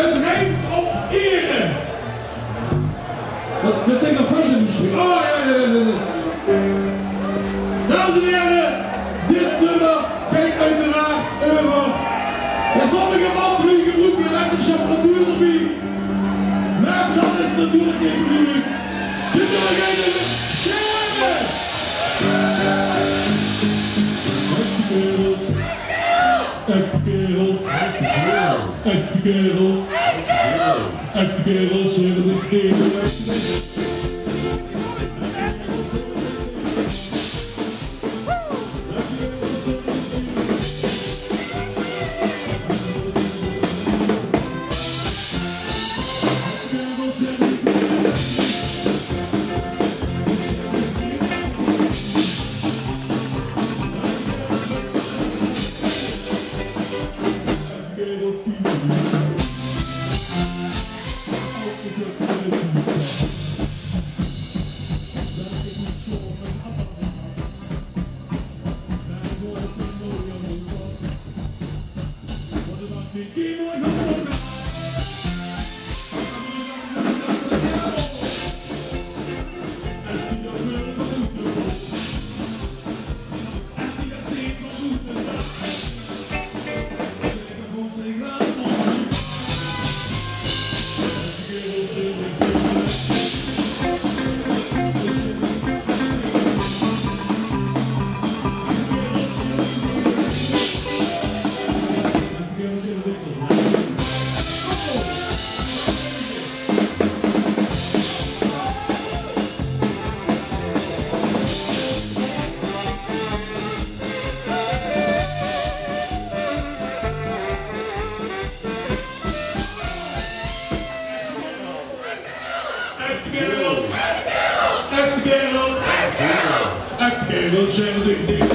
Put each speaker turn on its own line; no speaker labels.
Het rijmt op ere. Dat zijn nog vast in misschien. Oh ja. Dames en heren, dit nummer kijk uiteraard over gezonge mansvliegen broeken, elektrische apparatuur erbij. Maar dat is natuurlijk niet moeilijk. Dit nummer gaat over sjaere. Echte kaerels, echte kaerels, echte kaerels, sjaere zich tegen. Echte kaerels, sjaere zich tegen.